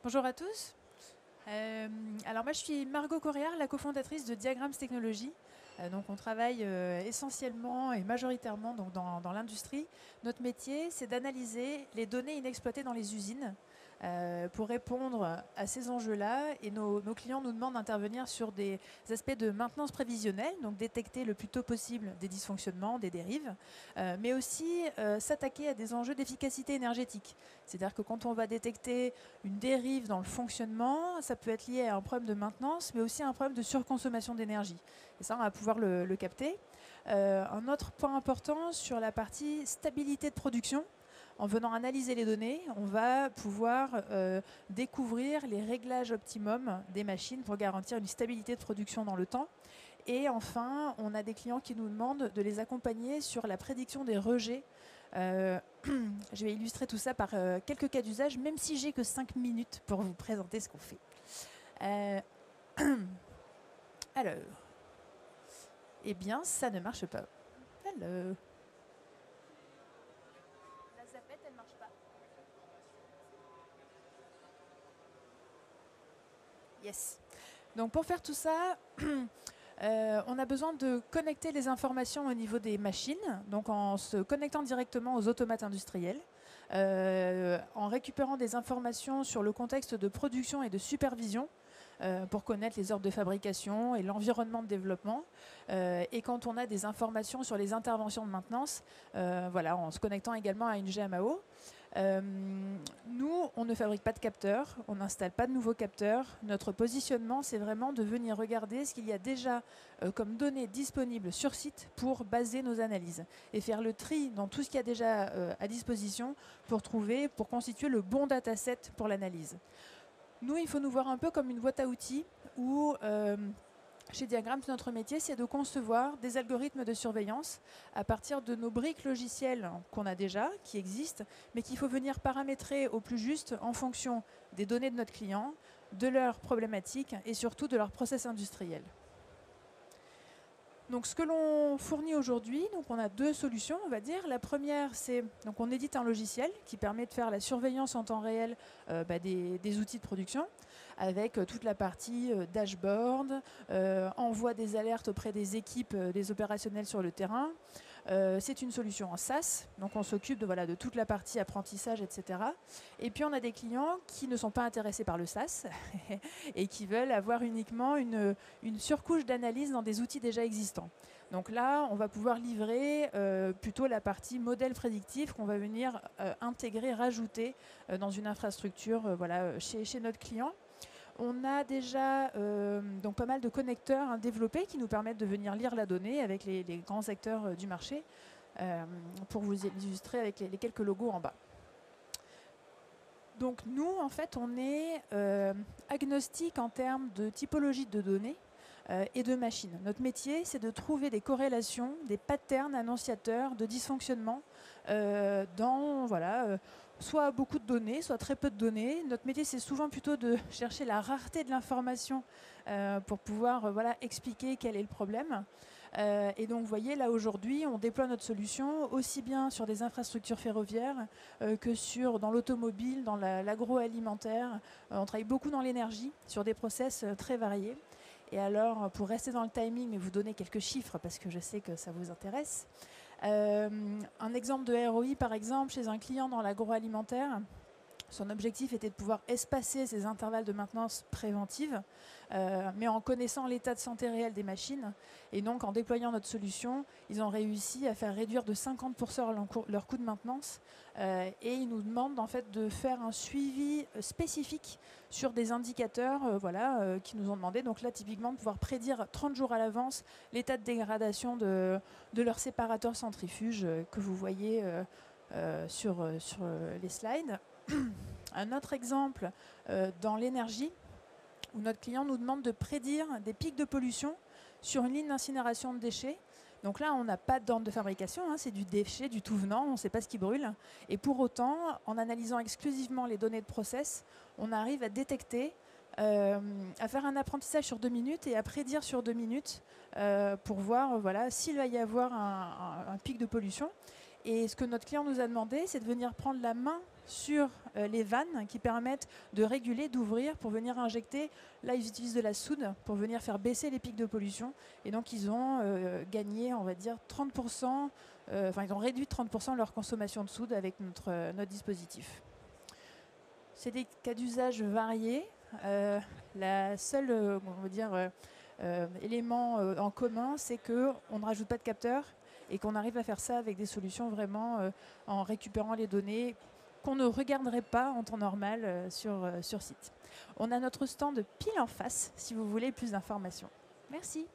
Bonjour à tous. Alors moi je suis Margot Corréard, la cofondatrice de Diagrams Technologies. Donc on travaille essentiellement et majoritairement donc dans l'industrie. Notre métier, c'est d'analyser les données inexploitées dans les usines pour répondre à ces enjeux-là. Et nos clients nous demandent d'intervenir sur des aspects de maintenance prévisionnelle, donc détecter le plus tôt possible des dysfonctionnements, des dérives, mais aussi s'attaquer à des enjeux d'efficacité énergétique. C'est-à-dire que quand on va détecter une dérive dans le fonctionnement, ça peut être lié à un problème de maintenance, mais aussi à un problème de surconsommation d'énergie. Et ça, on va pouvoir le capter. Un autre point important sur la partie stabilité de production. En venant analyser les données, on va pouvoir découvrir les réglages optimums des machines pour garantir une stabilité de production dans le temps. Et enfin, on a des clients qui nous demandent de les accompagner sur la prédiction des rejets. Je vais illustrer tout ça par quelques cas d'usage, même si j'ai que 5 minutes pour vous présenter ce qu'on fait. Alors, eh bien, ça ne marche pas. Alors, la zapette, elle ne marche pas. Yes. Donc, pour faire tout ça, on a besoin de connecter les informations au niveau des machines, donc en se connectant directement aux automates industriels, en récupérant des informations sur le contexte de production et de supervision, pour connaître les ordres de fabrication et l'environnement de développement. Et quand on a des informations sur les interventions de maintenance, voilà, en se connectant également à une GMAO. Nous, on ne fabrique pas de capteurs, on n'installe pas de nouveaux capteurs. Notre positionnement, c'est vraiment de venir regarder ce qu'il y a déjà comme données disponibles sur site pour baser nos analyses et faire le tri dans tout ce qu'il y a déjà à disposition pour constituer le bon dataset pour l'analyse. Nous, il faut nous voir un peu comme une boîte à outils où, chez Diagrams, notre métier, c'est de concevoir des algorithmes de surveillance à partir de nos briques logicielles qu'on a déjà, qui existent, mais qu'il faut venir paramétrer au plus juste en fonction des données de notre client, de leurs problématiques et surtout de leur process industriel. Donc, ce que l'on fournit aujourd'hui, donc on a deux solutions, on va dire. La première, c'est donc on édite un logiciel qui permet de faire la surveillance en temps réel des outils de production, avec toute la partie dashboard, envoi des alertes auprès des équipes, des opérationnels sur le terrain. C'est une solution en SaaS, donc on s'occupe de toute la partie apprentissage, etc. Et puis on a des clients qui ne sont pas intéressés par le SaaS et qui veulent avoir uniquement une surcouche d'analyse dans des outils déjà existants. Donc là, on va pouvoir livrer plutôt la partie modèle prédictif qu'on va venir intégrer, rajouter dans une infrastructure chez notre client. On a déjà donc pas mal de connecteurs développés qui nous permettent de venir lire la donnée avec les grands acteurs du marché pour vous illustrer avec les quelques logos en bas. Donc nous, en fait, on est agnostique en termes de typologie de données et de machines. Notre métier, c'est de trouver des corrélations, des patterns annonciateurs de dysfonctionnement dans soit beaucoup de données, soit très peu de données. Notre métier, c'est souvent plutôt de chercher la rareté de l'information pour pouvoir expliquer quel est le problème. Et donc, vous voyez, là, aujourd'hui, on déploie notre solution aussi bien sur des infrastructures ferroviaires que dans l'automobile, dans l'agroalimentaire. On travaille beaucoup dans l'énergie, sur des process très variés. Et alors, pour rester dans le timing et vous donner quelques chiffres, parce que je sais que ça vous intéresse, un exemple de ROI, par exemple, chez un client dans l'agroalimentaire, son objectif était de pouvoir espacer ses intervalles de maintenance préventive, mais en connaissant l'état de santé réel des machines. Et donc, en déployant notre solution, ils ont réussi à faire réduire de 50% leur coût de maintenance. Et ils nous demandent en fait de faire un suivi spécifique sur des indicateurs qui nous ont demandé. Donc là, typiquement, de pouvoir prédire 30 jours à l'avance l'état de dégradation de leur séparateur centrifuge que vous voyez sur les slides. Un autre exemple dans l'énergie, où notre client nous demande de prédire des pics de pollution sur une ligne d'incinération de déchets. Donc là, on n'a pas de borne de fabrication, c'est du déchet, du tout venant, on ne sait pas ce qui brûle. Et pour autant, en analysant exclusivement les données de process, on arrive à détecter, à faire un apprentissage sur 2 minutes et à prédire sur 2 minutes pour voir s'il va y avoir un pic de pollution. Et ce que notre client nous a demandé, c'est de venir prendre la main sur les vannes qui permettent de réguler, d'ouvrir pour venir injecter. Là, ils utilisent de la soude pour venir faire baisser les pics de pollution. Et donc, ils ont gagné, on va dire, 30%, ils ont réduit 30% leur consommation de soude avec notre dispositif. C'est des cas d'usage variés. La seule, on va dire, élément en commun, c'est qu'on ne rajoute pas de capteurs et qu'on arrive à faire ça avec des solutions vraiment en récupérant les données qu'on ne regarderait pas en temps normal sur site. On a notre stand pile en face si vous voulez plus d'informations. Merci.